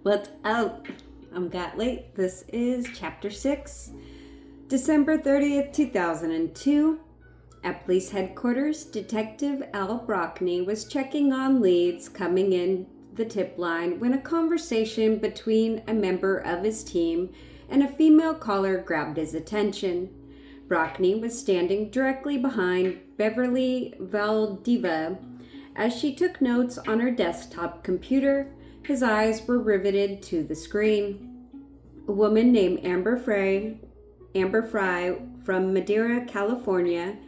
What's up? I'm Gatley. This is Chapter 6, December 30th, 2002. At police headquarters, Detective Al Brockney was checking on leads coming in the tip line when a conversation between a member of his team and a female caller grabbed his attention. Brockney was standing directly behind Beverly Valdiva as she took notes on her desktop computer. His eyes were riveted to the screen. A woman named Amber Fry from Madera, California,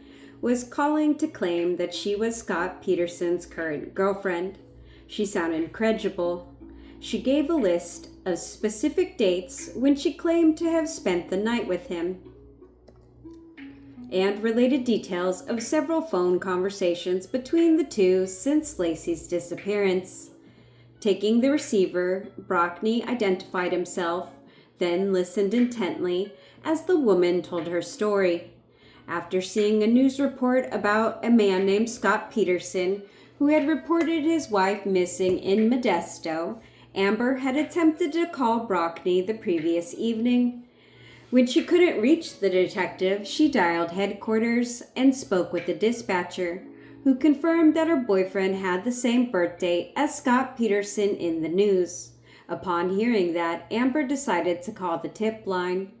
was calling to claim that she was Scott Peterson's current girlfriend. She sounded incredible. She gave a list of specific dates when she claimed to have spent the night with him, and related details of several phone conversations between the two since Lacey's disappearance. Taking the receiver, Brockney identified himself, then listened intently as the woman told her story. After seeing a news report about a man named Scott Peterson who had reported his wife missing in Modesto, Amber had attempted to call Brockney the previous evening. When she couldn't reach the detective, she dialed headquarters and spoke with the dispatcher, who confirmed that her boyfriend had the same birthday as Scott Peterson in the news. Upon hearing that, Amber decided to call the tip line.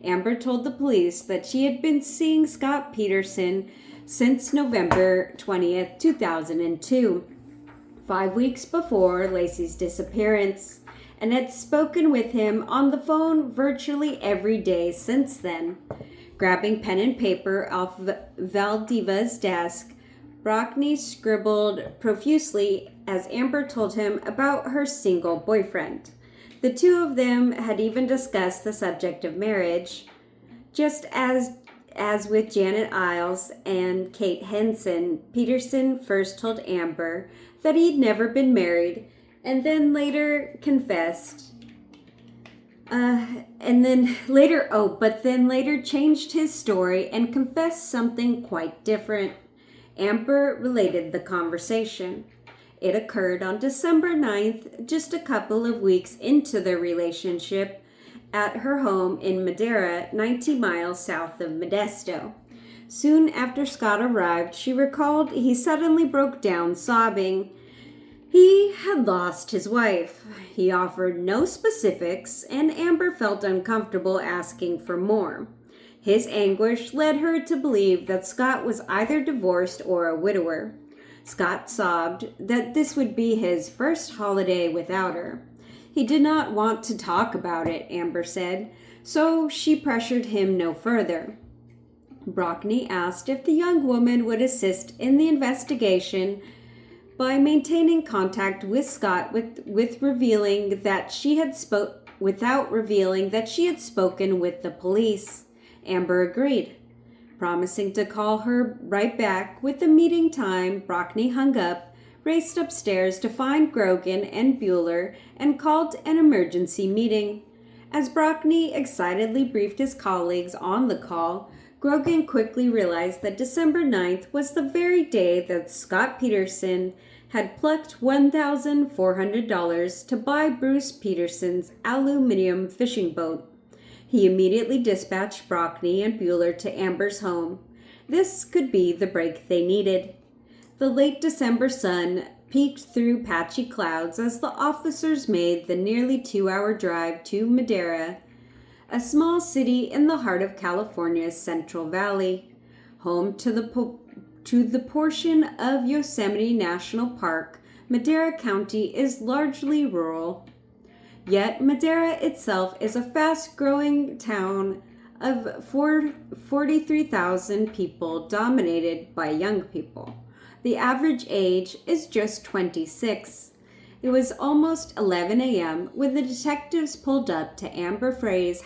Amber told the police that she had been seeing Scott Peterson since November 20th, 2002, 5 weeks before Lacey's disappearance, and had spoken with him on the phone virtually every day since then. Grabbing pen and paper off Valdiva's desk, Brockney scribbled profusely as Amber told him about her single boyfriend. The two of them had even discussed the subject of marriage, just as with Janet Isles and Kate Henson. Peterson first told Amber that he'd never been married, and then later confessed. But then later changed his story and confessed something quite different. Amber related the conversation. It occurred on December 9th, just a couple of weeks into their relationship, at her home in Madera, 90 miles south of Modesto. Soon after Scott arrived, she recalled he suddenly broke down sobbing. He had lost his wife. He offered no specifics, and Amber felt uncomfortable asking for more. His anguish led her to believe that Scott was either divorced or a widower. Scott sobbed that this would be his first holiday without her. He did not want to talk about it, Amber said, so she pressured him no further. Brockney asked if the young woman would assist in the investigation by maintaining contact with Scott without revealing that she had spoken with the police. Amber agreed, promising to call her right back. With the meeting time, Brockney hung up, raced upstairs to find Grogan and Bueller, and called an emergency meeting. As Brockney excitedly briefed his colleagues on the call, Grogan quickly realized that December 9th was the very day that Scott Peterson had plucked $1,400 to buy Bruce Peterson's aluminum fishing boat. He immediately dispatched Brockney and Bueller to Amber's home. This could be the break they needed. The late December sun peeked through patchy clouds as the officers made the nearly 2-hour drive to Madera, a small city in the heart of California's Central Valley, home to the portion of Yosemite National Park. Madera County is largely rural. Yet Madera itself is a fast-growing town of 43,000 people dominated by young people. The average age is just 26. It was almost 11 a.m. when the detectives pulled up to Amber Fry's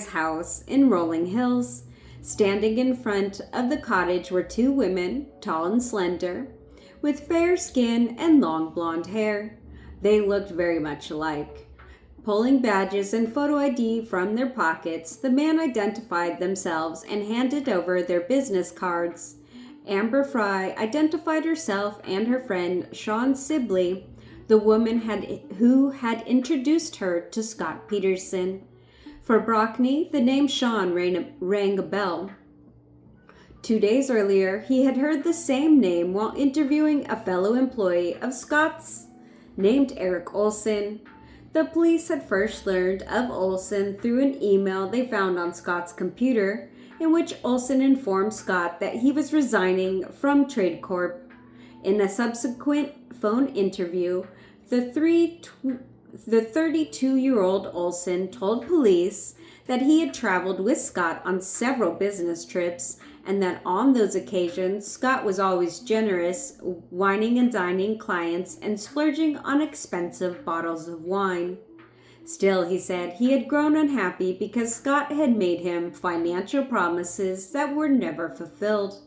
house in Rolling Hills. Standing in front of the cottage were two women, tall and slender, with fair skin and long blonde hair. They looked very much alike. Pulling badges and photo ID from their pockets, the men identified themselves and handed over their business cards. Amber Fry identified herself and her friend Sean Sibley. the woman who had introduced her to Scott Peterson. For Brockney, the name Sean rang a bell. 2 days earlier, he had heard the same name while interviewing a fellow employee of Scott's named Eric Olson. The police had first learned of Olson through an email they found on Scott's computer, in which Olson informed Scott that he was resigning from Trade Corp. In a subsequent phone interview, the 32-year-old Olson told police that he had traveled with Scott on several business trips and that on those occasions Scott was always generous, wining and dining clients and splurging on expensive bottles of wine. Still, he said, he had grown unhappy because Scott had made him financial promises that were never fulfilled.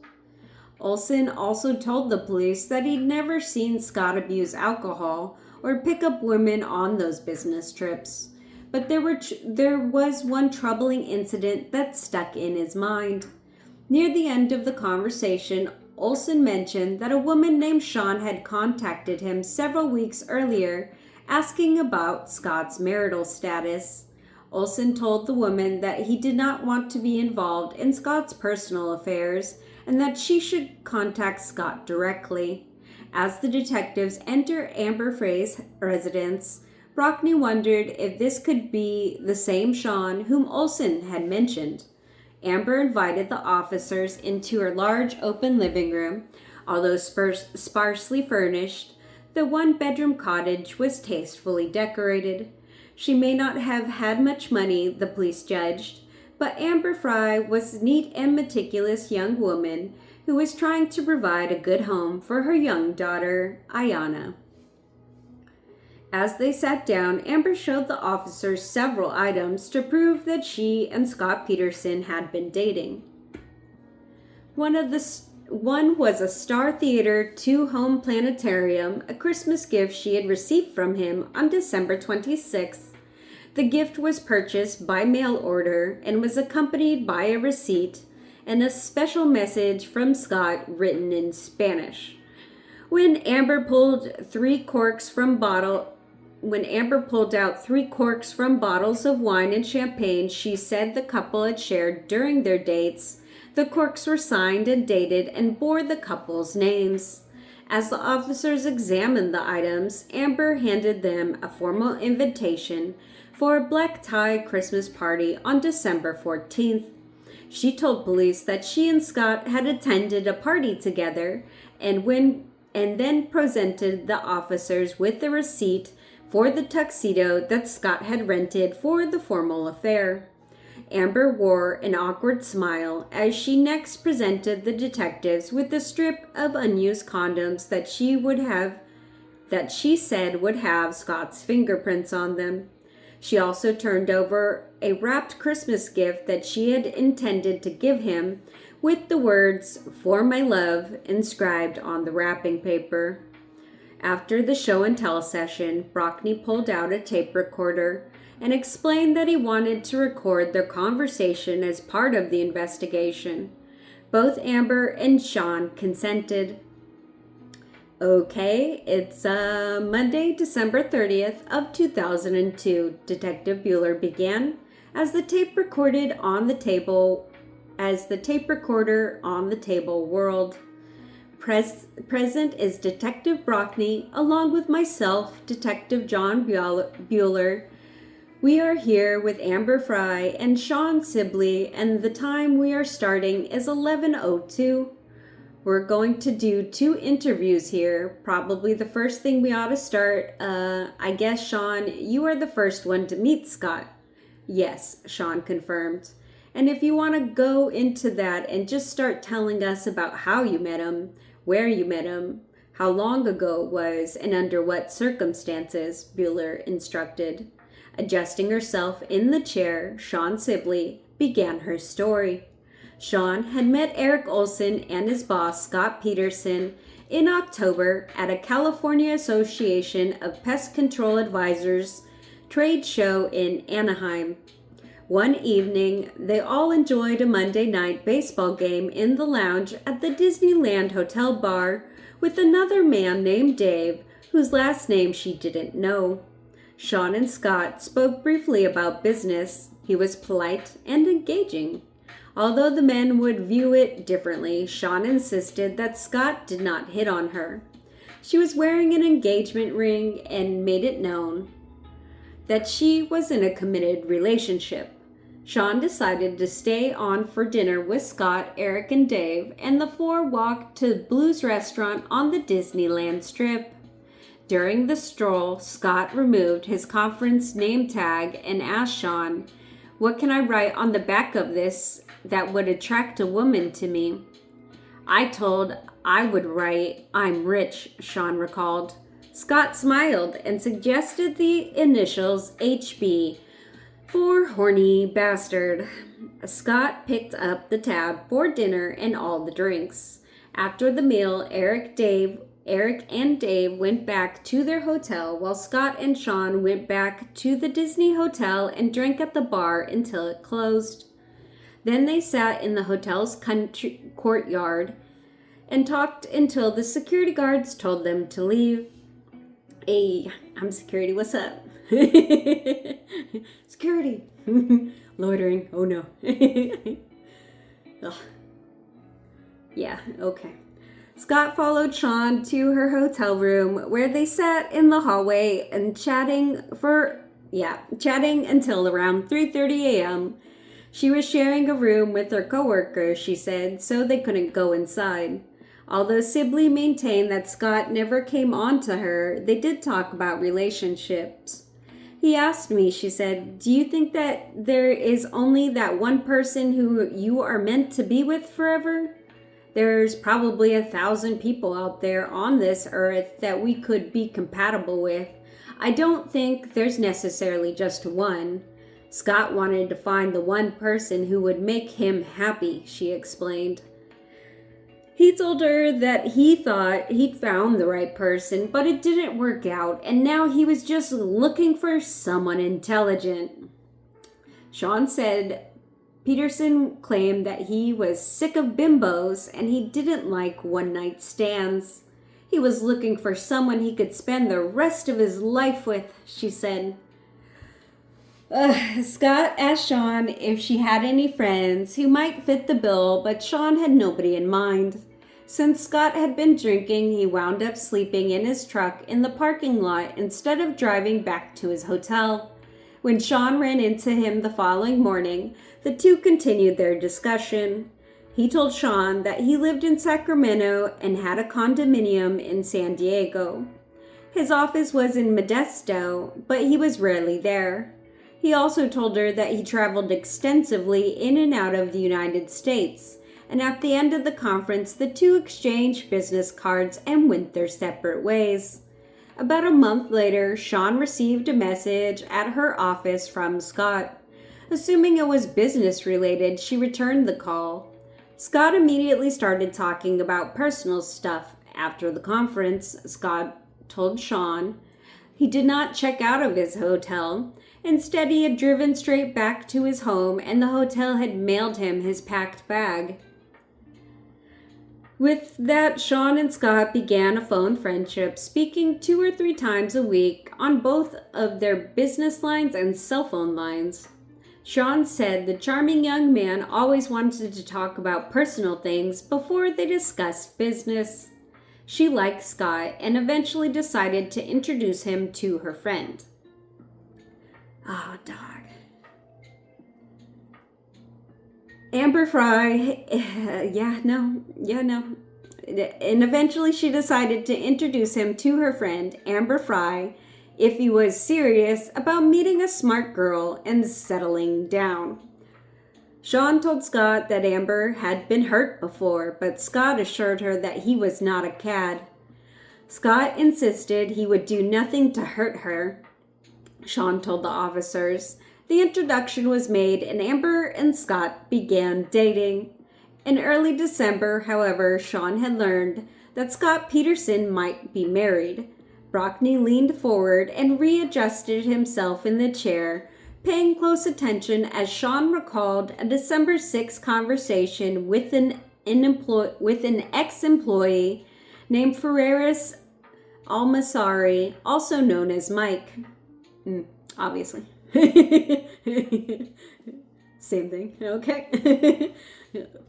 Olson also told the police that he'd never seen Scott abuse alcohol or pick up women on those business trips. But there was one troubling incident that stuck in his mind. Near the end of the conversation, Olson mentioned that a woman named Sean had contacted him several weeks earlier asking about Scott's marital status. Olson told the woman that he did not want to be involved in Scott's personal affairs and that she should contact Scott directly. As the detectives enter Amber Frey's residence, Brockney wondered if this could be the same Sean whom Olson had mentioned. Amber invited the officers into her large open living room. Although sparsely furnished, the one-bedroom cottage was tastefully decorated. She may not have had much money, the police judged, but Amber Frey was a neat and meticulous young woman who was trying to provide a good home for her young daughter, Ayanna. As they sat down, Amber showed the officers several items to prove that she and Scott Peterson had been dating. One was a Star Theater 2-home planetarium, a Christmas gift she had received from him on December 26th. The gift was purchased by mail order and was accompanied by a receipt and a special message from Scott written in Spanish. When Amber pulled out 3 corks from bottles of wine and champagne she said the couple had shared during their dates, the corks were signed and dated and bore the couple's names. As the officers examined the items, Amber handed them a formal invitation for a black tie Christmas party on December 14th. She told police that she and Scott had attended a party together and then presented the officers with the receipt for the tuxedo that Scott had rented for the formal affair. Amber wore an awkward smile as she next presented the detectives with a strip of unused condoms that she said would have Scott's fingerprints on them. She also turned over a wrapped Christmas gift that she had intended to give him with the words, "For my love," inscribed on the wrapping paper. After the show and tell session, Brockney pulled out a tape recorder and explained that he wanted to record their conversation as part of the investigation. Both Amber and Sean consented. Okay, it's Monday, December 30th of 2002, Detective Bueller began, as the tape recorder on the table whirled. Present is Detective Brockney, along with myself, Detective John Bueller. We are here with Amber Frey and Sean Sibley, and the time we are starting is 11:02. We're going to do 2 interviews here. Probably the first thing we ought to start, I guess, Sean, you are the first one to meet Scott. Yes, Sean confirmed. And if you want to go into that and just start telling us about how you met him, where you met him, how long ago it was, and under what circumstances, Bueller instructed. Adjusting herself in the chair, Sean Sibley began her story. Sean had met Eric Olson and his boss, Scott Peterson, in October at a California Association of Pest Control Advisors trade show in Anaheim. One evening, they all enjoyed a Monday night baseball game in the lounge at the Disneyland Hotel bar with another man named Dave, whose last name she didn't know. Sean and Scott spoke briefly about business. He was polite and engaging. Although the men would view it differently, Sean insisted that Scott did not hit on her. She was wearing an engagement ring and made it known that she was in a committed relationship. Sean decided to stay on for dinner with Scott, Eric, and Dave, and the four walked to Blue's restaurant on the Disneyland Strip. During the stroll, Scott removed his conference name tag and asked Sean, "What can I write on the back of this that would attract a woman to me?" I would write, "I'm rich," Sean recalled. Scott smiled and suggested the initials HB for horny bastard. Scott picked up the tab for dinner and all the drinks. After the meal, Eric and Dave went back to their hotel while Scott and Sean went back to the Disney Hotel and drank at the bar until it closed. Then they sat in the hotel's courtyard and talked until the security guards told them to leave. "Hey, I'm security, what's up?" "Security." "Loitering, oh no." Ugh. Yeah, okay. Scott followed Sean to her hotel room where they sat in the hallway and chatting until around 3:30 a.m. She was sharing a room with her coworker, she said, so they couldn't go inside. Although Sibley maintained that Scott never came on to her, they did talk about relationships. "He asked me," she said, "do you think that there is only that one person who you are meant to be with forever? There's probably 1,000 people out there on this earth that we could be compatible with. I don't think there's necessarily just one." Scott wanted to find the one person who would make him happy, she explained. He told her that he thought he'd found the right person, but it didn't work out, and now he was just looking for someone intelligent. Sean said Peterson claimed that he was sick of bimbos and he didn't like one-night stands. He was looking for someone he could spend the rest of his life with, she said. Scott asked Sean if she had any friends who might fit the bill, but Sean had nobody in mind. Since Scott had been drinking, he wound up sleeping in his truck in the parking lot instead of driving back to his hotel. When Sean ran into him the following morning, the two continued their discussion. He told Sean that he lived in Sacramento and had a condominium in San Diego. His office was in Modesto, but he was rarely there. He also told her that he traveled extensively in and out of the United States, and at the end of the conference, the two exchanged business cards and went their separate ways. About a month later, Sean received a message at her office from Scott. Assuming it was business related, she returned the call. Scott immediately started talking about personal stuff. After the conference, Scott told Sean he did not check out of his hotel. Instead, he had driven straight back to his home, and the hotel had mailed him his packed bag. With that, Sean and Scott began a phone friendship, speaking 2 or 3 times a week on both of their business lines and cell phone lines. Sean said the charming young man always wanted to talk about personal things before they discussed business. She liked Scott and eventually decided to introduce him to her friend. Oh, dog. Amber Fry, no. And eventually she decided to introduce him to her friend, Amber Fry, if he was serious about meeting a smart girl and settling down. Sean told Scott that Amber had been hurt before, but Scott assured her that he was not a cad. Scott insisted he would do nothing to hurt her. Sean told the officers. The introduction was made and Amber and Scott began dating. In early December, however, Sean had learned that Scott Peterson might be married. Brockney leaned forward and readjusted himself in the chair, paying close attention as Sean recalled a December 6 conversation with an ex-employee named Ferreras Al-Masari, also known as Mike. Obviously. Same thing. Okay.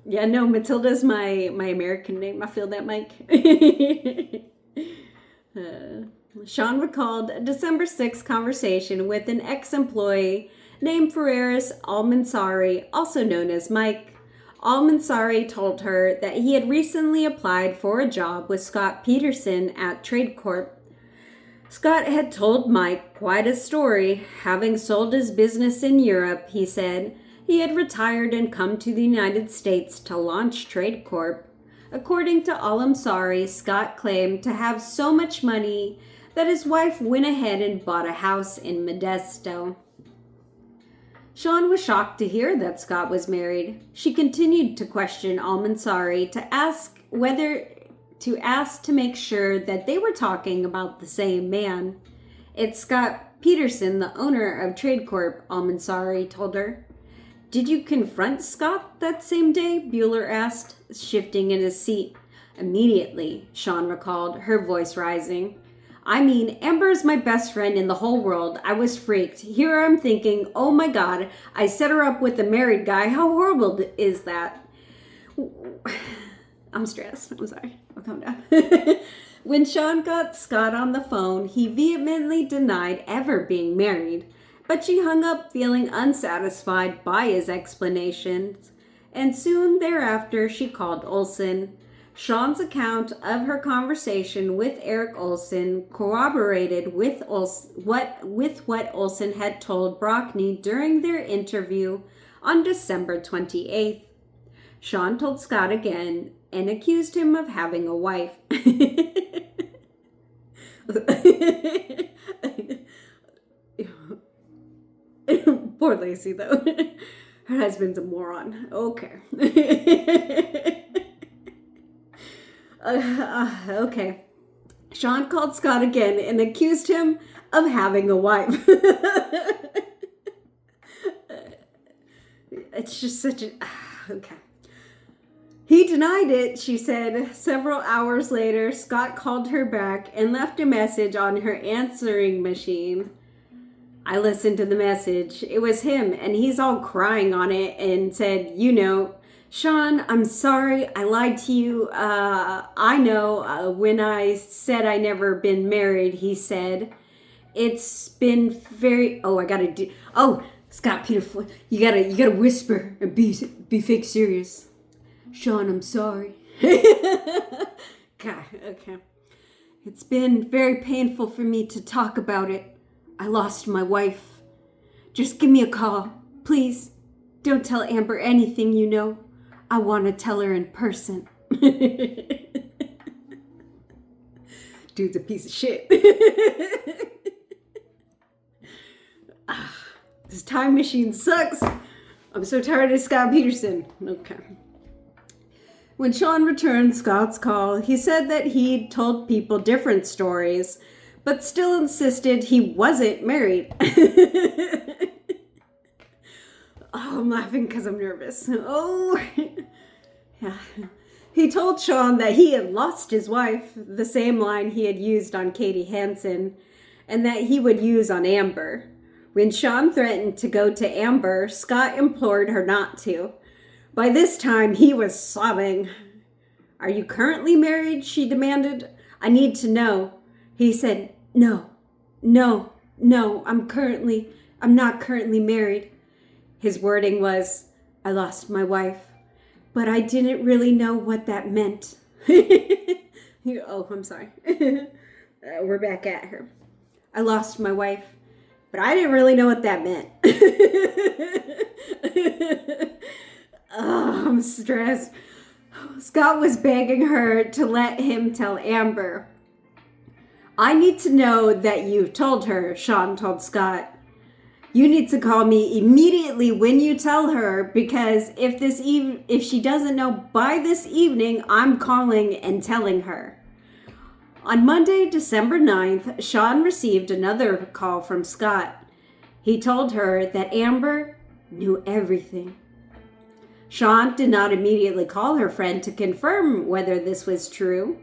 Yeah, no, Matilda's my American name. I feel that, Mike. Sean recalled a December 6th conversation with an ex-employee named Ferreras Al-Mansari, also known as Mike. Al-Mansari told her that he had recently applied for a job with Scott Peterson at Trade Corp. Scott had told Mike quite a story. Having sold his business in Europe, he said, he had retired and come to the United States to launch Trade Corp. According to Al-Mansari, Scott claimed to have so much money that his wife went ahead and bought a house in Modesto. Sean was shocked to hear that Scott was married. She continued to question Al-Mansari to ask to make sure that they were talking about the same man. It's Scott Peterson, the owner of Trade Corp, Al-Mansari told her. Did you confront Scott that same day? Bueller asked, shifting in his seat. Immediately, Sean recalled, her voice rising. I mean, Amber is my best friend in the whole world. I was freaked. Here I'm thinking, oh my God, I set her up with a married guy. How horrible is that? I'm stressed. I'm sorry. I'll calm down. When Sean got Scott on the phone, he vehemently denied ever being married. But she hung up feeling unsatisfied by his explanations. And soon thereafter, she called Olsen. Sean's account of her conversation with Eric Olsen corroborated with what Olsen had told Brockney during their interview on December 28th. Sean told Scott again and accused him of having a wife. Poor Lacey, though. Her husband's a moron. Okay. Okay. Sean called Scott again and accused him of having a wife. It's just such a... Okay. He denied it, she said. Several hours later, Scott called her back and left a message on her answering machine. I listened to the message. It was him, and he's all crying on it and said, Sean, I'm sorry, I lied to you. I know when I said I never been married, he said, it's been very, Scott Peterson, you gotta whisper and be fake serious. Sean, I'm sorry. God, okay. It's been very painful for me to talk about it. I lost my wife. Just give me a call, please. Don't tell Amber anything you know. I want to tell her in person. Dude's a piece of shit. This time machine sucks. I'm so tired of Scott Peterson. Okay. When Sean returned Scott's call, he said that he'd told people different stories, but still insisted he wasn't married. I'm laughing because I'm nervous. Oh, yeah. He told Sean that he had lost his wife, the same line he had used on Katie Hansen, and that he would use on Amber. When Sean threatened to go to Amber, Scott implored her not to. By this time, he was sobbing. Are you currently married? She demanded. I need to know. He said, No, I'm not currently married. His wording was, I lost my wife, but I didn't really know what that meant. Oh, I'm sorry. We're back at her. I lost my wife, but I didn't really know what that meant. Oh, I'm stressed. Scott was begging her to let him tell Amber. I need to know that you've told her, Sean told Scott. You need to call me immediately when you tell her, because if she doesn't know by this evening, I'm calling and telling her. On Monday, December 9th, Sean received another call from Scott. He told her that Amber knew everything. Sean did not immediately call her friend to confirm whether this was true.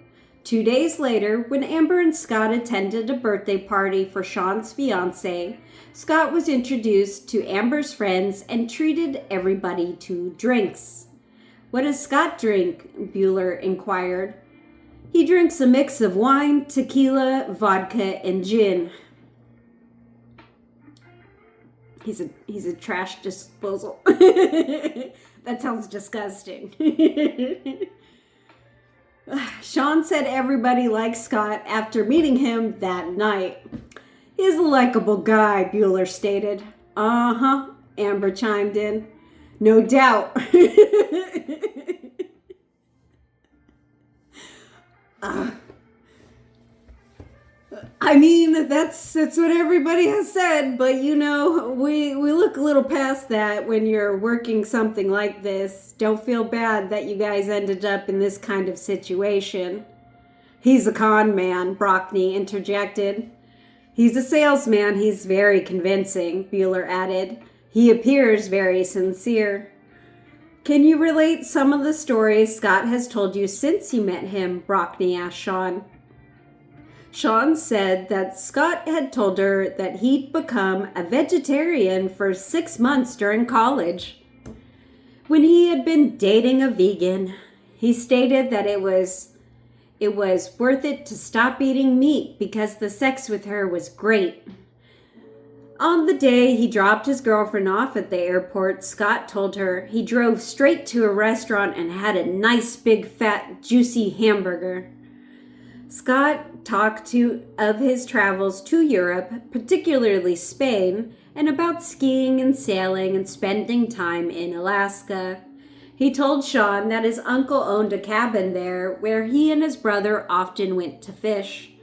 2 days later, when Amber and Scott attended a birthday party for Sean's fiancée, Scott was introduced to Amber's friends and treated everybody to drinks. "What does Scott drink?" Bueller inquired. "He drinks a mix of wine, tequila, vodka, and gin." He's a trash disposal. That sounds disgusting. Sean said everybody liked Scott after meeting him that night. "He's a likable guy," Bueller stated. "Uh-huh," Amber chimed in. "No doubt." I mean, that's what everybody has said, but we look a little past that when you're working something like this. Don't feel bad that you guys ended up in this kind of situation. "He's a con man," Brockney interjected. "He's a salesman. He's very convincing," Bueller added. "He appears very sincere." "Can you relate some of the stories Scott has told you since you met him?" Brockney asked Sean. Sean said that Scott had told her that he'd become a vegetarian for 6 months during college. When he had been dating a vegan, he stated that it was worth it to stop eating meat because the sex with her was great. On the day he dropped his girlfriend off at the airport, Scott told her he drove straight to a restaurant and had a nice big fat juicy hamburger. Scott talked of his travels to Europe, particularly Spain, and about skiing and sailing and spending time in Alaska. He told Sean that his uncle owned a cabin there where he and his brother often went to fish.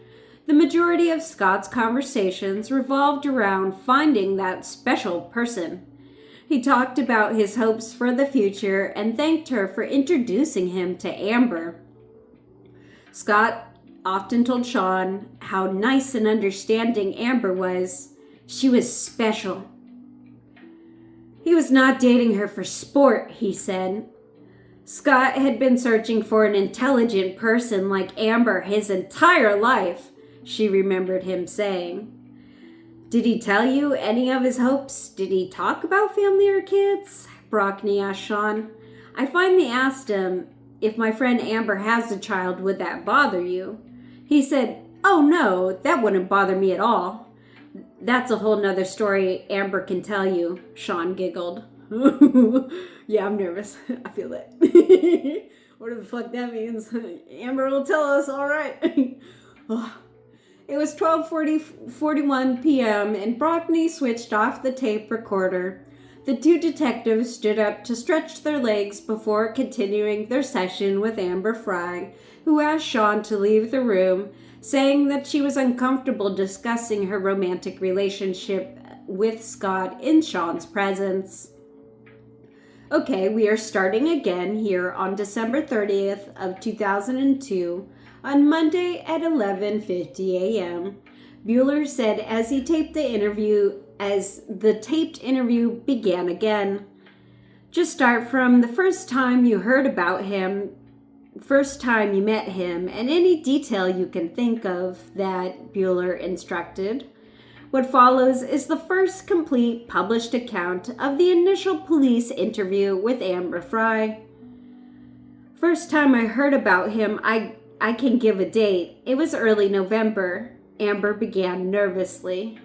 The majority of Scott's conversations revolved around finding that special person. He talked about his hopes for the future and thanked her for introducing him to Amber. Scott often told Sean how nice and understanding Amber was. She was special. He was not dating her for sport, he said. Scott had been searching for an intelligent person like Amber his entire life, she remembered him saying. "Did he tell you any of his hopes? Did he talk about family or kids?" Brockney asked Sean. "I finally asked him, if my friend Amber has a child, would that bother you? He said, 'Oh no, that wouldn't bother me at all.' That's a whole nother story Amber can tell you," Sean giggled. Yeah, I'm nervous. I feel it. Whatever the fuck that means. Amber will tell us, all right. It was 12:41 p.m. and Brockney switched off the tape recorder. The two detectives stood up to stretch their legs before continuing their session with Amber Fry, who asked Sean to leave the room, saying that she was uncomfortable discussing her romantic relationship with Scott in Sean's presence. Okay, we are starting again here on December 30th of 2002 on Monday at 11:50 a.m. Bueller said as the taped interview began again. "Just start from the first time you heard about him, first time you met him, and any detail you can think of," that Bueller instructed. What follows is the first complete published account of the initial police interview with Amber Fry. "First time I heard about him, I can give a date. It was early November," Amber began nervously.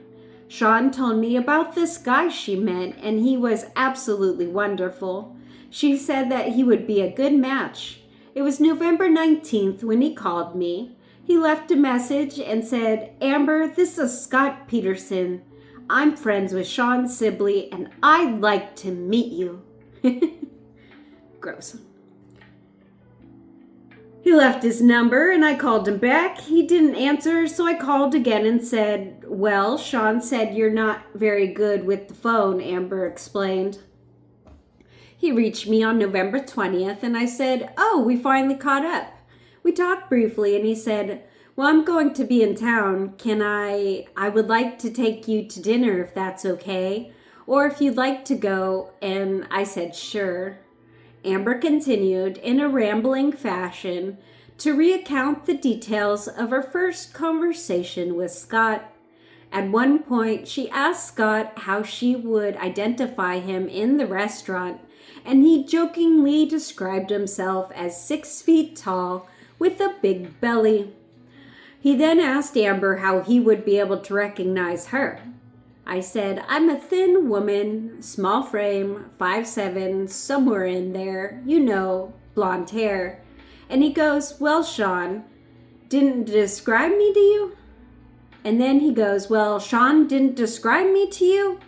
"Sean told me about this guy she met, and he was absolutely wonderful. She said that he would be a good match. It was November 19th when he called me. He left a message and said, 'Amber, this is Scott Peterson. I'm friends with Sean Sibley, and I'd like to meet you.'" Gross. "He left his number and I called him back. He didn't answer, so I called again and said, 'Well, Sean said you're not very good with the phone,'" Amber explained. "He reached me on November 20th and I said, 'Oh, we finally caught up.' We talked briefly and he said, 'Well, I'm going to be in town. I would like to take you to dinner if that's okay, or if you'd like to go,' and I said, 'Sure.'" Amber continued in a rambling fashion to recount the details of her first conversation with Scott. At one point, she asked Scott how she would identify him in the restaurant, and he jokingly described himself as 6 feet tall with a big belly. He then asked Amber how he would be able to recognize her. I said, "I'm a thin woman, small frame, 5'7", somewhere in there, blonde hair." And he goes, "Well, Sean, didn't describe me to you?" And then he goes, "Well, Sean didn't describe me to you?"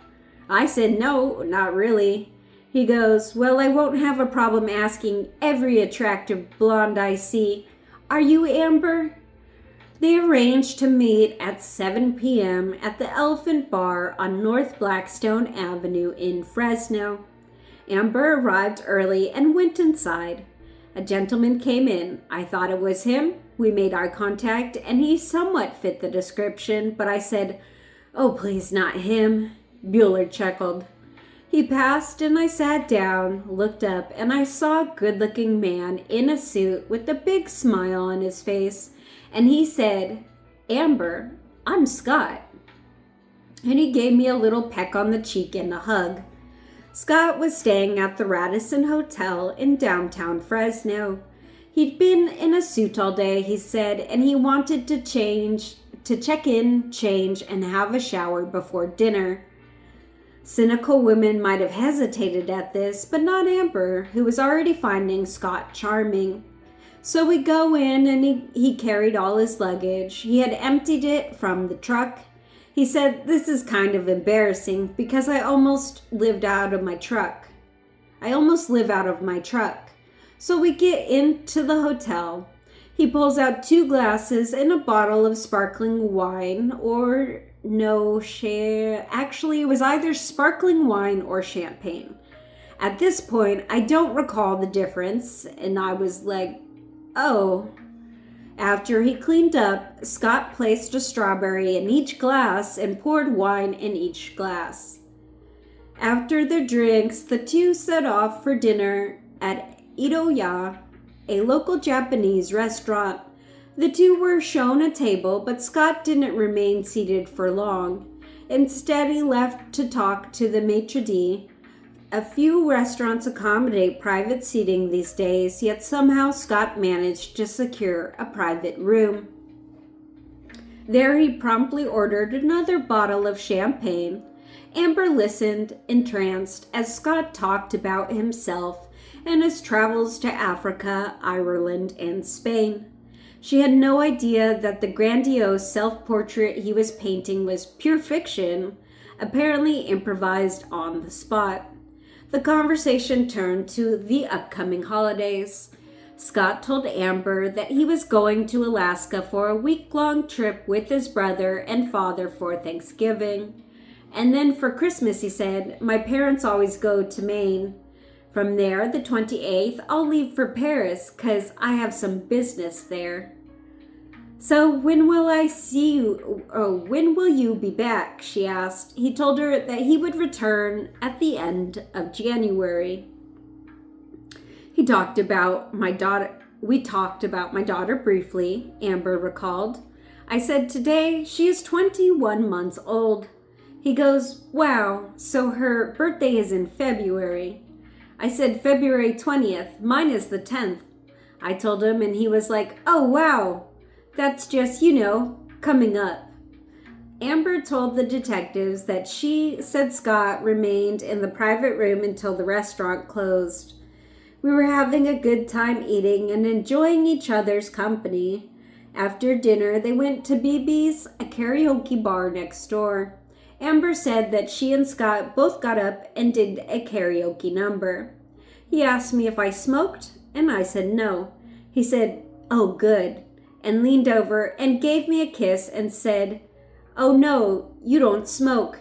I said, "No, not really." He goes, "Well, I won't have a problem asking every attractive blonde I see, are you Amber?" They arranged to meet at 7 p.m. at the Elephant Bar on North Blackstone Avenue in Fresno. Amber arrived early and went inside. A gentleman came in. I thought it was him. We made eye contact, and he somewhat fit the description, but I said, "Oh, please, not him." Bueller chuckled. He passed, and I sat down, looked up, and I saw a good-looking man in a suit with a big smile on his face, and he said, "Amber, I'm Scott." And he gave me a little peck on the cheek and a hug. Scott was staying at the Radisson Hotel in downtown Fresno. He'd been in a suit all day, he said, and he wanted to check in, change, and have a shower before dinner. Cynical women might have hesitated at this, but not Amber, who was already finding Scott charming. So we go in, and he carried all his luggage. He had emptied it from the truck. He said, "This is kind of embarrassing because I almost live out of my truck. So we get into the hotel. He pulls out 2 glasses and a bottle of sparkling wine, actually it was either sparkling wine or champagne. At this point, I don't recall the difference, and I was like, "Oh." After he cleaned up, Scott placed a strawberry in each glass and poured wine in each glass. After their drinks, the two set off for dinner at Itoya, a local Japanese restaurant. The two were shown a table, but Scott didn't remain seated for long. Instead, he left to talk to the maitre d'. A few restaurants accommodate private seating these days, yet somehow Scott managed to secure a private room. There he promptly ordered another bottle of champagne. Amber listened, entranced, as Scott talked about himself and his travels to Africa, Ireland, and Spain. She had no idea that the grandiose self-portrait he was painting was pure fiction, apparently improvised on the spot. The conversation turned to the upcoming holidays. Scott told Amber that he was going to Alaska for a week-long trip with his brother and father for Thanksgiving. And then for Christmas, he said, "My parents always go to Maine. From there, the 28th, I'll leave for Paris because I have some business there." "So when will I see you? When will you be back?" she asked. He told her that he would return at the end of January. We talked about my daughter briefly, Amber recalled. I said, "Today she is 21 months old." He goes, "Wow, so her birthday is in February." I said, "February 20th, mine is the 10th. I told him, and he was like, "Oh, wow. That's just, coming up." Amber told the detectives that she said Scott remained in the private room until the restaurant closed. We were having a good time eating and enjoying each other's company. After dinner, they went to BB's, a karaoke bar next door. Amber said that she and Scott both got up and did a karaoke number. He asked me if I smoked, and I said no. He said, "Oh, good," and leaned over and gave me a kiss and said, "Oh no, you don't smoke."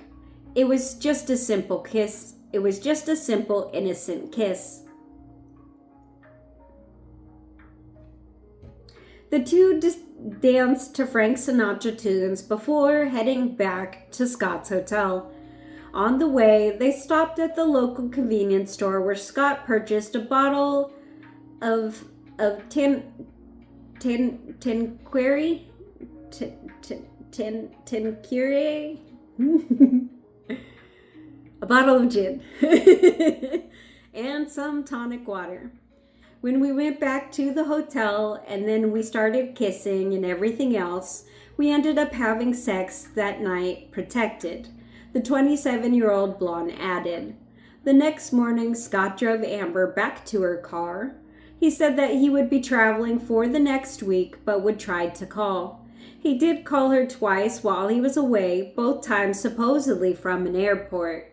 It was just a simple kiss. It was just a simple, innocent kiss. The two danced to Frank Sinatra tunes before heading back to Scott's hotel. On the way, they stopped at the local convenience store where Scott purchased a bottle of Tenquery? Tenquery? A bottle of gin. And some tonic water. When we went back to the hotel and then we started kissing and everything else, we ended up having sex that night protected, the 27-year-old blonde added. The next morning, Scott drove Amber back to her car. He said that he would be traveling for the next week, but would try to call. He did call her twice while he was away, both times supposedly from an airport.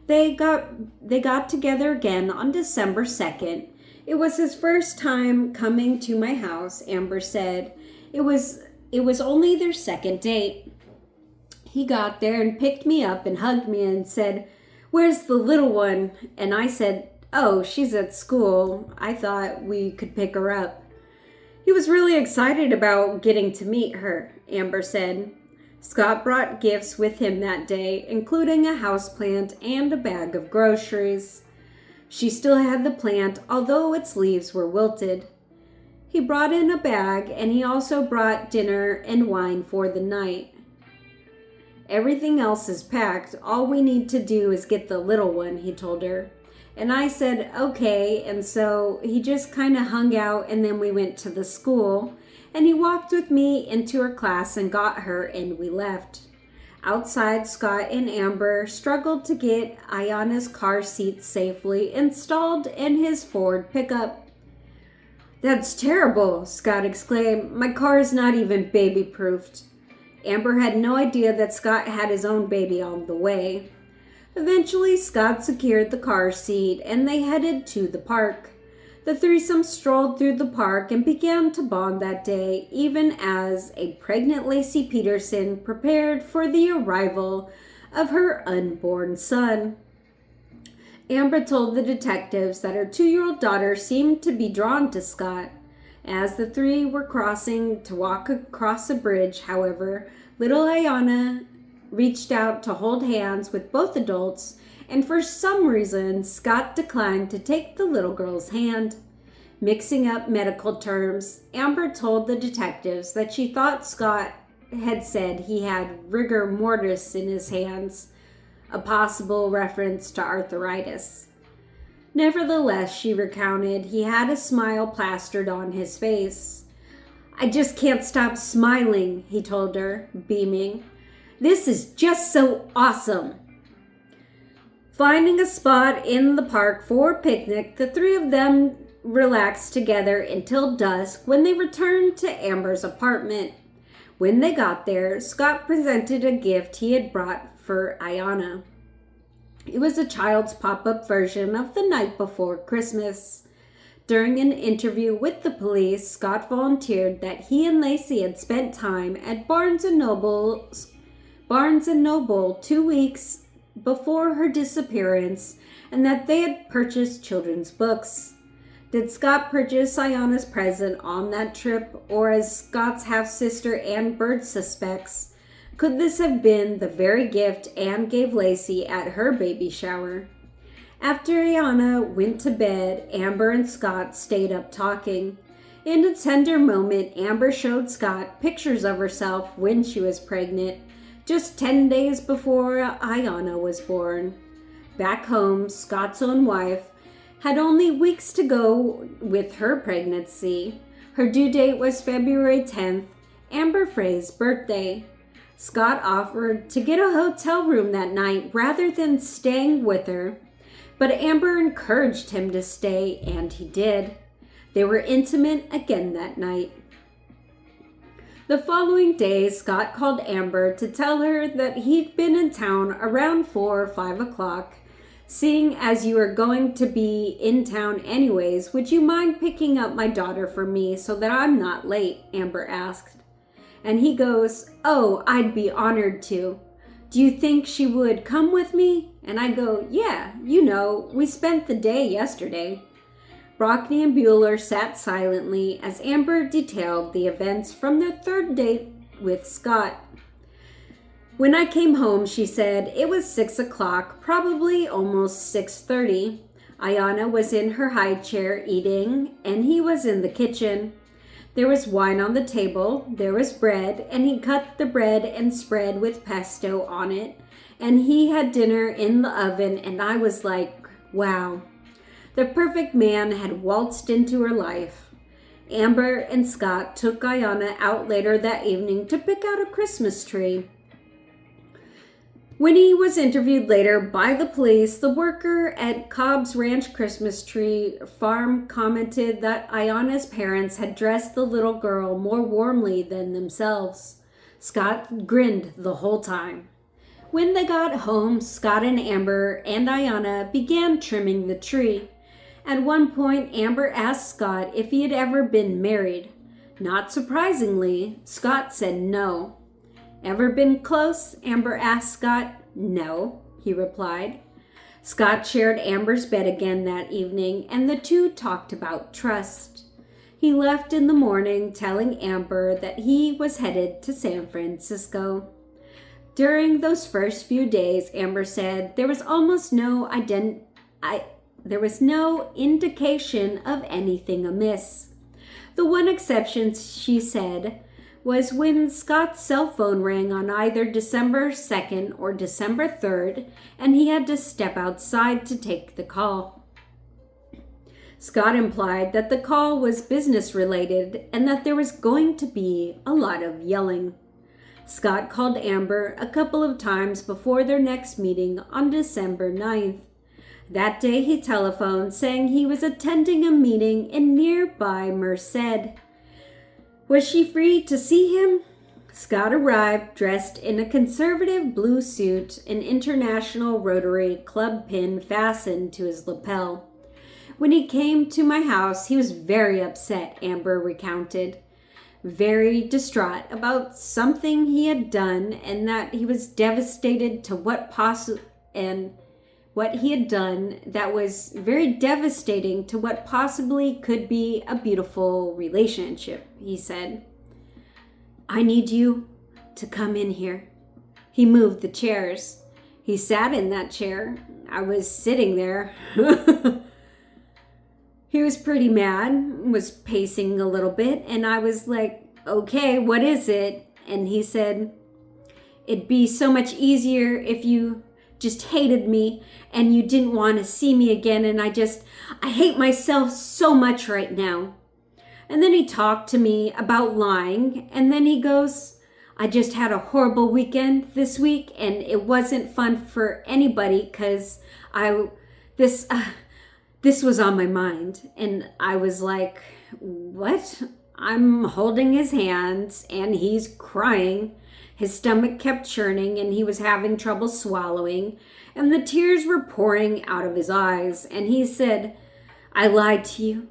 They got together again on December 2nd. It was his first time coming to my house, Amber said. It was only their second date. He got there and picked me up and hugged me and said, "Where's the little one?" And I said, "Oh, she's at school. I thought we could pick her up." He was really excited about getting to meet her, Amber said. Scott brought gifts with him that day, including a houseplant and a bag of groceries. She still had the plant, although its leaves were wilted. He brought in a bag, and he also brought dinner and wine for the night. "Everything else is packed. All we need to do is get the little one," he told her. And I said, okay, and so he just kind of hung out, and then we went to the school, and he walked with me into her class and got her, and we left. Outside, Scott and Amber struggled to get Ayana's car seat safely installed in his Ford pickup. "That's terrible," Scott exclaimed. "My car is not even baby-proofed." Amber had no idea that Scott had his own baby on the way. Eventually, Scott secured the car seat and they headed to the park. The threesome strolled through the park and began to bond that day, even as a pregnant Lacey Peterson prepared for the arrival of her unborn son. Amber told the detectives that her 2-year-old daughter seemed to be drawn to Scott. As the three were crossing to walk across a bridge, however, little Ayana reached out to hold hands with both adults, and for some reason, Scott declined to take the little girl's hand. Mixing up medical terms, Amber told the detectives that she thought Scott had said he had rigor mortis in his hands, a possible reference to arthritis. Nevertheless, she recounted, he had a smile plastered on his face. "I just can't stop smiling," he told her, beaming. "This is just so awesome." Finding a spot in the park for a picnic, the three of them relaxed together until dusk when they returned to Amber's apartment. When they got there, Scott presented a gift he had brought for Ayana. It was a child's pop-up version of The Night Before Christmas. During an interview with the police, Scott volunteered that he and Lacey had spent time at Barnes & Noble 2 weeks before her disappearance and that they had purchased children's books. Did Scott purchase Ayana's present on that trip, or as Scott's half-sister Ann Bird suspects, could this have been the very gift Ann gave Lacey at her baby shower? After Ayana went to bed, Amber and Scott stayed up talking. In a tender moment, Amber showed Scott pictures of herself when she was pregnant, just 10 days before Ayana was born. Back home, Scott's own wife had only weeks to go with her pregnancy. Her due date was February 10th, Amber Frey's birthday. Scott offered to get a hotel room that night rather than staying with her, but Amber encouraged him to stay, and he did. They were intimate again that night. The following day, Scott called Amber to tell her that he'd been in town around 4 or 5 o'clock. "Seeing as you are going to be in town anyways, would you mind picking up my daughter for me so that I'm not late?" Amber asked. And he goes, "Oh, I'd be honored to. Do you think she would come with me?" And I go, "Yeah, we spent the day yesterday." Brockney and Bueller sat silently as Amber detailed the events from their third date with Scott. "When I came home," she said, "it was 6 o'clock, probably almost 6:30. Ayana was in her high chair eating, and he was in the kitchen. There was wine on the table, there was bread, and he cut the bread and spread with pesto on it, and he had dinner in the oven, and I was like, wow. The perfect man had waltzed into her life. Amber and Scott took Ayanna out later that evening to pick out a Christmas tree. When he was interviewed later by the police, the worker at Cobb's Ranch Christmas Tree Farm commented that Ayanna's parents had dressed the little girl more warmly than themselves. Scott grinned the whole time. When they got home, Scott and Amber and Ayanna began trimming the tree. At one point, Amber asked Scott if he had ever been married. Not surprisingly, Scott said no. Ever been close? Amber asked Scott. No, he replied. Scott shared Amber's bed again that evening, and the two talked about trust. He left in the morning, telling Amber that he was headed to San Francisco. During those first few days, Amber said there was almost no indication of anything amiss. The one exception, she said, was when Scott's cell phone rang on either December 2nd or December 3rd, and he had to step outside to take the call. Scott implied that the call was business-related and that there was going to be a lot of yelling. Scott called Amber a couple of times before their next meeting on December 9th. That day he telephoned saying he was attending a meeting in nearby Merced. Was she free to see him? Scott arrived dressed in a conservative blue suit, an International Rotary Club pin fastened to his lapel. When he came to my house, he was very upset, Amber recounted. Very distraught about something he had done, and that he was devastated to what he had done that was very devastating to what possibly could be a beautiful relationship, he said. I need you to come in here. He moved the chairs. He sat in that chair. I was sitting there. He was pretty mad, was pacing a little bit, and I was like, okay, what is it? And he said, it'd be so much easier if you just hated me and you didn't want to see me again, and I hate myself so much right now. And then he talked to me about lying, and then he goes, I just had a horrible weekend this week, and it wasn't fun for anybody because this was on my mind. And I was like, what? I'm holding his hands and he's crying. His stomach kept churning and he was having trouble swallowing, and the tears were pouring out of his eyes. And he said, I lied to you.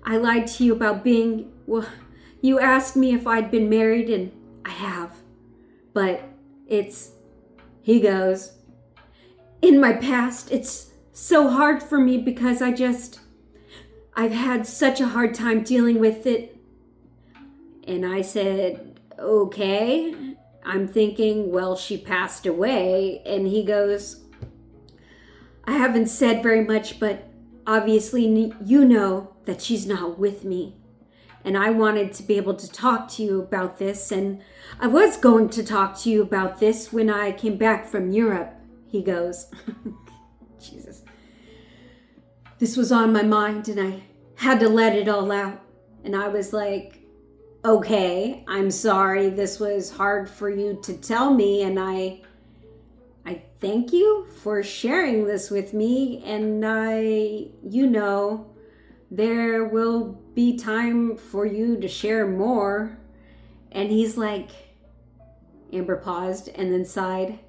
I lied to you about you asked me if I'd been married, and I have. But he goes, in my past, it's so hard for me because I've had such a hard time dealing with it. And I said, okay. I'm thinking, well, she passed away. And he goes, I haven't said very much, but obviously you know that she's not with me. And I wanted to be able to talk to you about this. And I was going to talk to you about this when I came back from Europe. He goes, Jesus. This was on my mind and I had to let it all out. And I was like, okay, I'm sorry this was hard for you to tell me, and I thank you for sharing this with me, and there will be time for you to share more. And he's like, Amber paused and then sighed,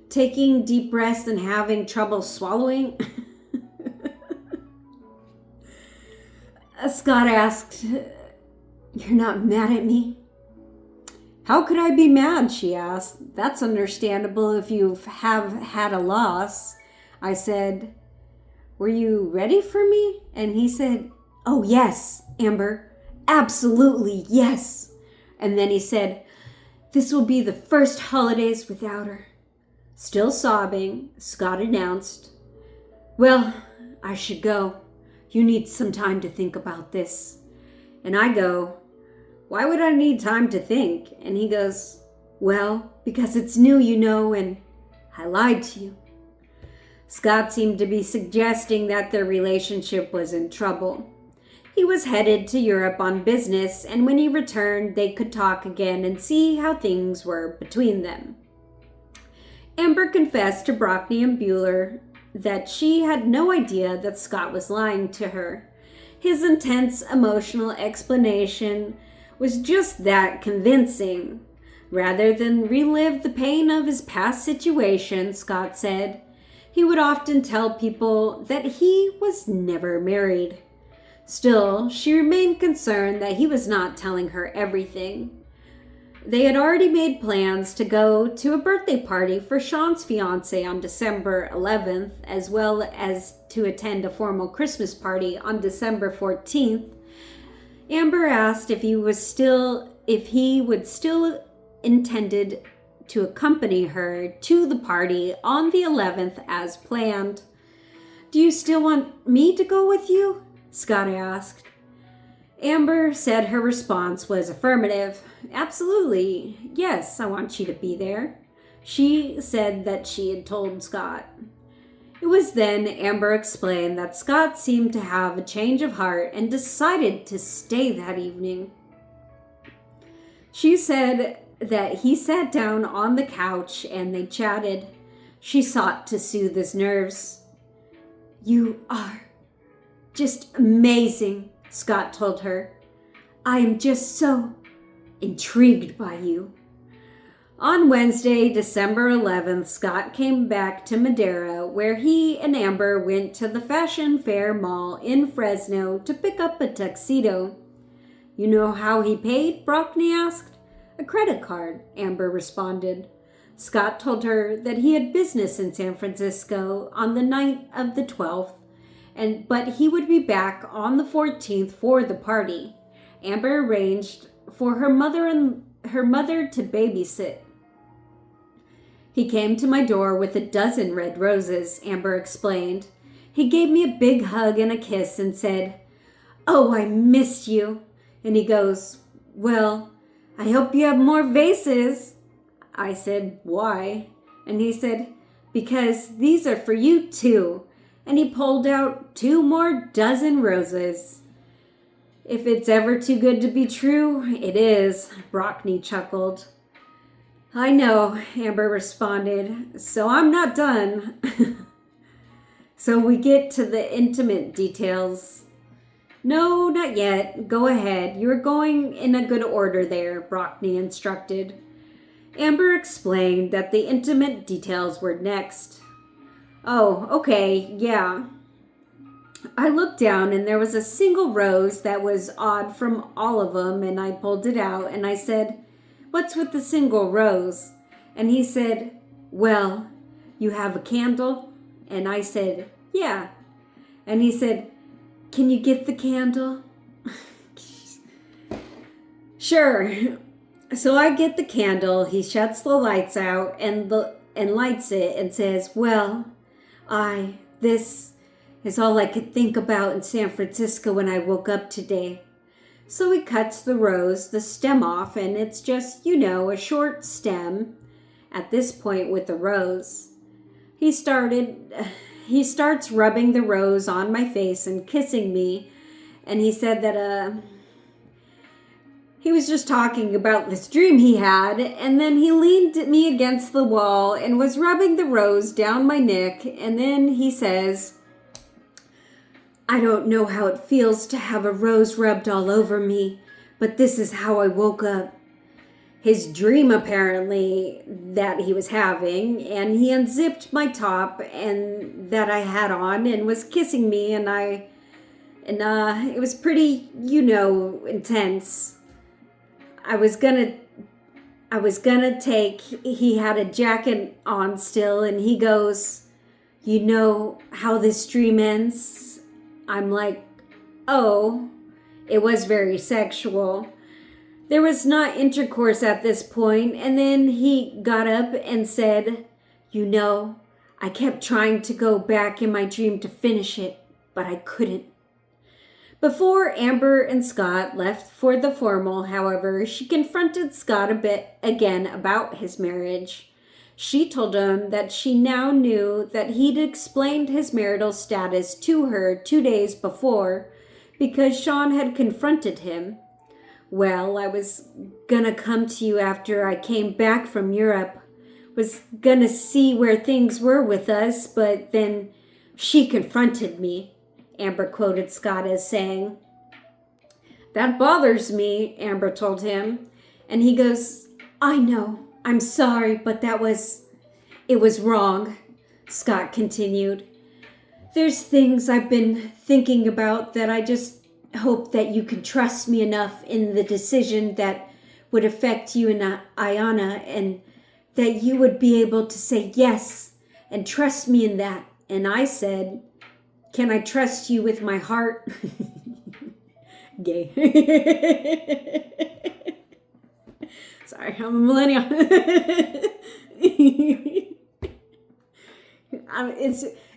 taking deep breaths and having trouble swallowing. Scott asked, you're not mad at me? How could I be mad? She asked. That's understandable if you have had a loss. I said, were you ready for me? And he said, oh yes, Amber, absolutely yes. And then he said, this will be the first holidays without her. Still sobbing, Scott announced, well, I should go. You need some time to think about this. And I go, why would I need time to think? And he goes, well, because it's new, and I lied to you. Scott seemed to be suggesting that their relationship was in trouble. He was headed to Europe on business, and when he returned, they could talk again and see how things were between them. Amber confessed to Brockney and Bueller that she had no idea that Scott was lying to her. His intense emotional explanation was just that convincing. Rather than relive the pain of his past situation, Scott said, he would often tell people that he was never married. Still, she remained concerned that he was not telling her everything. They had already made plans to go to a birthday party for Sean's fiancée on December 11th, as well as to attend a formal Christmas party on December 14th. Amber asked if he would still intended to accompany her to the party on the 11th as planned. Do you still want me to go with you? Scott asked. Amber said her response was affirmative. Absolutely. Yes, I want you to be there. She said that she had told Scott. It was then Amber explained that Scott seemed to have a change of heart and decided to stay that evening. She said that he sat down on the couch and they chatted. She sought to soothe his nerves. You are just amazing, Scott told her. I am just so intrigued by you. On Wednesday, December 11th, Scott came back to Madera, where he and Amber went to the Fashion Fair Mall in Fresno to pick up a tuxedo. You know how he paid? Brockney asked. A credit card, Amber responded. Scott told her that he had business in San Francisco on the night of the 12th, but he would be back on the 14th for the party. Amber arranged for her mother to babysit. He came to my door with a dozen red roses, Amber explained. He gave me a big hug and a kiss and said, "Oh, I missed you." And he goes, "Well, I hope you have more vases." I said, "Why?" And he said, "Because these are for you too." And he pulled out 2 more dozen roses. If it's ever too good to be true, it is, Brockney chuckled. I know, Amber responded, so I'm not done. So we get to the intimate details. No, not yet. Go ahead. You're going in a good order there, Brockney instructed. Amber explained that the intimate details were next. Oh, okay, yeah. I looked down and there was a single rose that was odd from all of them, and I pulled it out and I said, "What's with the single rose?" And he said, "Well, you have a candle?" And I said, "Yeah." And he said, "Can you get the candle?" Sure. So I get the candle. He shuts the lights out and lights it and says, "Well, this is all I could think about in San Francisco when I woke up today." So he cuts the stem off, and it's just, a short stem at this point with the rose. He starts rubbing the rose on my face and kissing me, and he said that he was just talking about this dream he had, and then he leaned me against the wall and was rubbing the rose down my neck, and then he says, "I don't know how it feels to have a rose rubbed all over me, but this is how I woke up." His dream apparently that he was having, and he unzipped my top and that I had on and was kissing me, and it was pretty, intense. I was gonna he had a jacket on still, and he goes, "You know how this dream ends?" I'm like, "Oh." It was very sexual. There was not intercourse at this point, and then he got up and said, "I kept trying to go back in my dream to finish it, but I couldn't." Before Amber and Scott left for the formal, however, she confronted Scott a bit again about his marriage. She told him that she now knew that he'd explained his marital status to her 2 days before because Sean had confronted him. Well, I was gonna come to you after I came back from Europe. Was gonna see where things were with us, but then she confronted me, Amber quoted Scott as saying. That bothers me, Amber told him. And he goes, I know, I'm sorry, but it was wrong, Scott continued. There's things I've been thinking about that I just hope that you can trust me enough in the decision that would affect you and Ayana, and that you would be able to say yes and trust me in that. And I said, can I trust you with my heart? Gay. Sorry, I'm a millennial.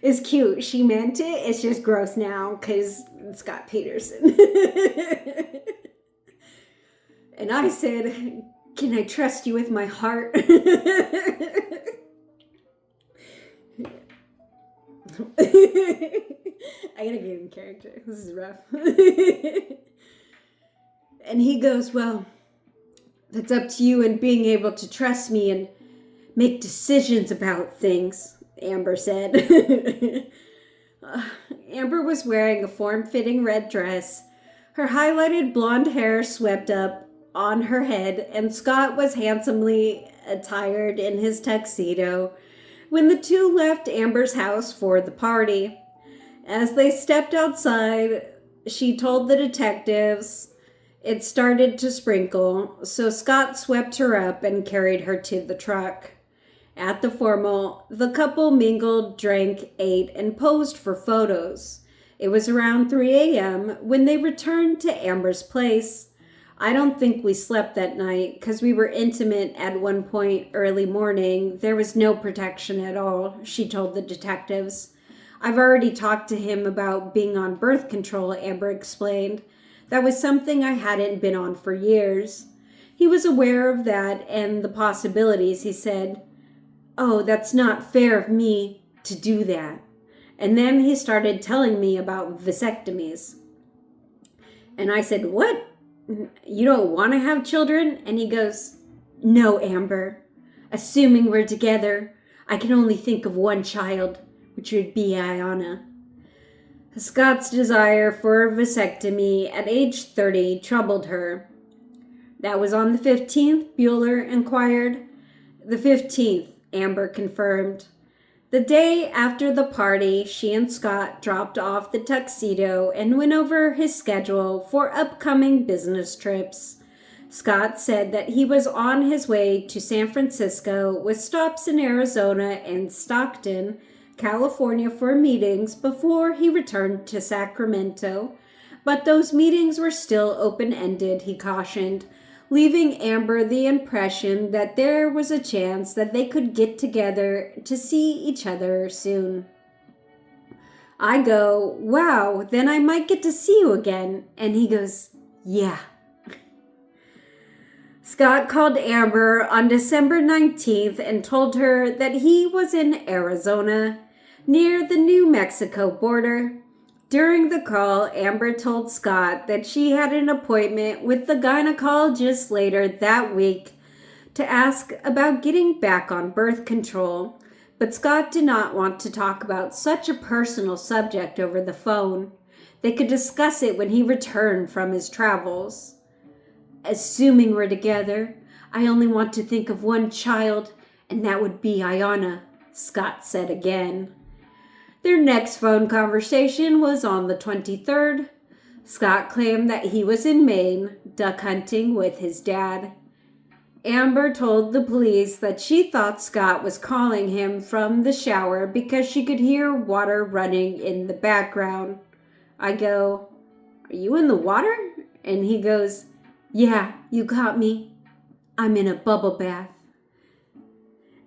It's cute. She meant it. It's just gross now because Scott Peterson. And I said, can I trust you with my heart? I gotta get in character. This is rough. And he goes, well, that's up to you and being able to trust me and make decisions about things, Amber said. Amber was wearing a form-fitting red dress. Her highlighted blonde hair swept up on her head, and Scott was handsomely attired in his tuxedo when the two left Amber's house for the party. As they stepped outside, she told the detectives it started to sprinkle, so Scott swept her up and carried her to the truck. At the formal, the couple mingled, drank, ate, and posed for photos. It was around 3 a.m. when they returned to Amber's place. I don't think we slept that night because we were intimate at one point early morning. There was no protection at all, she told the detectives. I've already talked to him about being on birth control, Amber explained. That was something I hadn't been on for years. He was aware of that and the possibilities, he said. Oh, that's not fair of me to do that. And then he started telling me about vasectomies. And I said, what? You don't want to have children? And he goes, no, Amber. Assuming we're together, I can only think of one child, which would be Ayana. Scott's desire for a vasectomy at age 30 troubled her. That was on the 15th, Bueller inquired. The 15th, Amber confirmed. The day after the party, she and Scott dropped off the tuxedo and went over his schedule for upcoming business trips. Scott said that he was on his way to San Francisco with stops in Arizona and Stockton, California for meetings before he returned to Sacramento. But those meetings were still open-ended, he cautioned, leaving Amber the impression that there was a chance that they could get together to see each other soon. I go, wow, then I might get to see you again. And he goes, yeah. Scott called Amber on December 19th and told her that he was in Arizona, near the New Mexico border. During the call, Amber told Scott that she had an appointment with the gynecologist later that week to ask about getting back on birth control, but Scott did not want to talk about such a personal subject over the phone. They could discuss it when he returned from his travels. Assuming we're together, I only want to think of one child, and that would be Ayana, Scott said again. Their next phone conversation was on the 23rd. Scott claimed that he was in Maine, duck hunting with his dad. Amber told the police that she thought Scott was calling him from the shower because she could hear water running in the background. I go, are you in the water? And he goes, yeah, you got me. I'm in a bubble bath.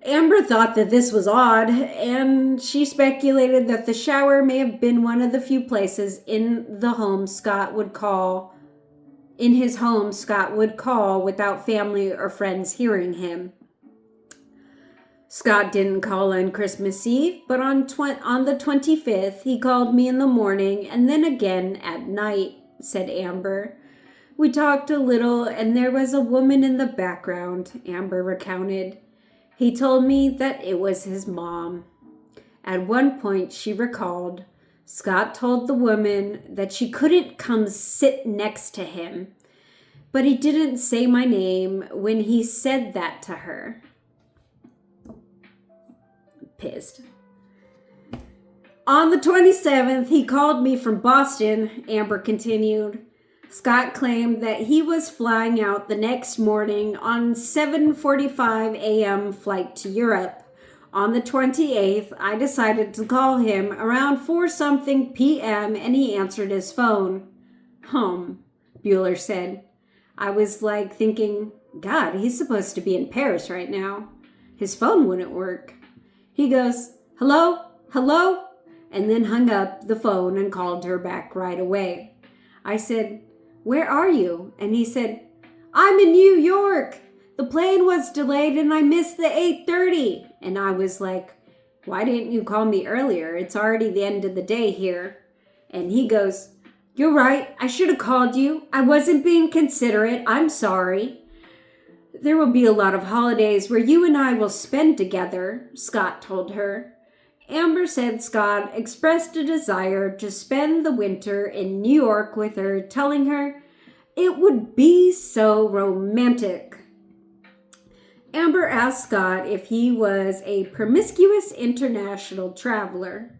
Amber thought that this was odd, and she speculated that the shower may have been one of the few places in his home Scott would call without family or friends hearing him. Scott didn't call on Christmas Eve, but on the 25th, he called me in the morning and then again at night, said Amber. We talked a little, and there was a woman in the background, Amber recounted. He told me that it was his mom. At one point, she recalled, Scott told the woman that she couldn't come sit next to him, but he didn't say my name when he said that to her. Pissed. On the 27th, he called me from Boston, Amber continued. Scott claimed that he was flying out the next morning on 7:45 a.m. flight to Europe. On the 28th, I decided to call him around 4-something p.m. and he answered his phone. Bueller said. I was thinking, God, he's supposed to be in Paris right now. His phone wouldn't work. He goes, hello, and then hung up the phone and called her back right away. I said, where are you? And he said, I'm in New York. The plane was delayed and I missed the 8:30. And I was like, why didn't you call me earlier? It's already the end of the day here. And he goes, you're right. I should have called you. I wasn't being considerate. I'm sorry. There will be a lot of holidays where you and I will spend together, Scott told her. Amber said Scott expressed a desire to spend the winter in New York with her, telling her it would be so romantic. Amber asked Scott if he was a promiscuous international traveler.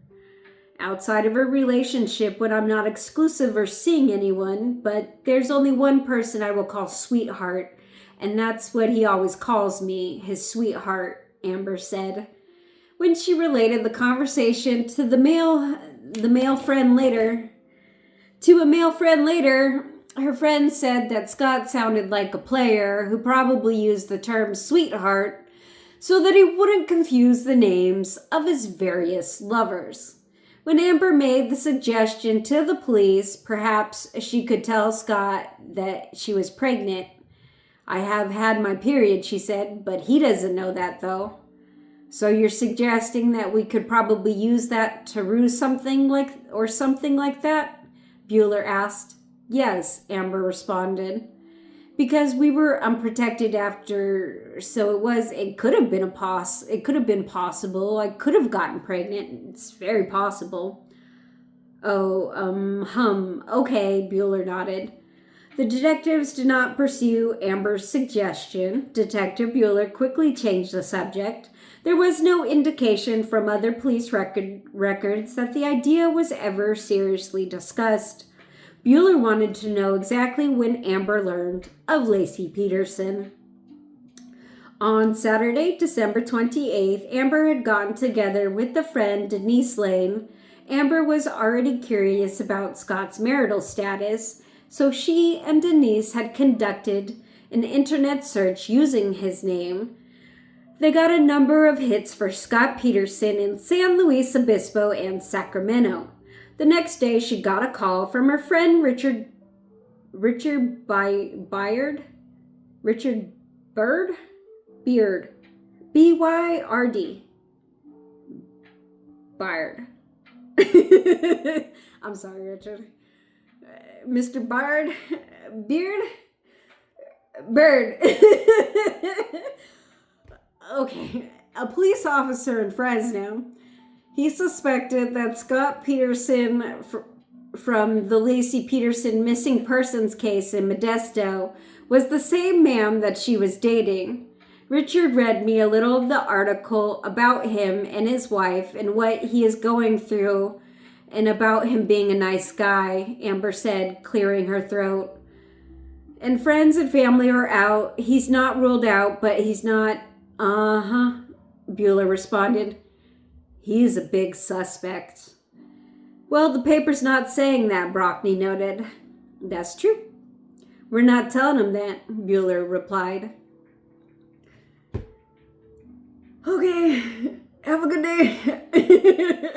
Outside of her relationship, when I'm not exclusive or seeing anyone, but there's only one person I will call sweetheart, and that's what he always calls me, his sweetheart, Amber said. When she related the conversation to a male friend later, her friend said that Scott sounded like a player who probably used the term sweetheart so that he wouldn't confuse the names of his various lovers. When Amber made the suggestion to the police, perhaps she could tell Scott that she was pregnant. I have had my period, she said, but he doesn't know that though. So you're suggesting that we could probably use that to ruse something like that? Bueller asked. Yes, Amber responded. Because we were unprotected after, so it could have been possible. I could have gotten pregnant. It's very possible. Okay, Bueller nodded. The detectives did not pursue Amber's suggestion. Detective Bueller quickly changed the subject. There was no indication from other police records that the idea was ever seriously discussed. Bueller wanted to know exactly when Amber learned of Laci Peterson. On Saturday, December 28th, Amber had gotten together with a friend, Denise Lane. Amber was already curious about Scott's marital status, so she and Denise had conducted an internet search using his name. They got a number of hits for Scott Peterson in San Luis Obispo and Sacramento. The next day, she got a call from her friend Richard Beard? B-Y-R-D. Beard. I'm sorry, Richard. Mr. Bird. Okay, a police officer in Fresno. He suspected that Scott Peterson from the Laci Peterson missing persons case in Modesto was the same man that she was dating. Richard read me a little of the article about him and his wife and what he is going through and about him being a nice guy, Amber said, clearing her throat. And friends and family are out. He's not ruled out, but he's not... Bueller responded. He's a big suspect. Well, the paper's not saying that, Brockney noted. That's true. We're not telling him that, Bueller replied. Okay, have a good day.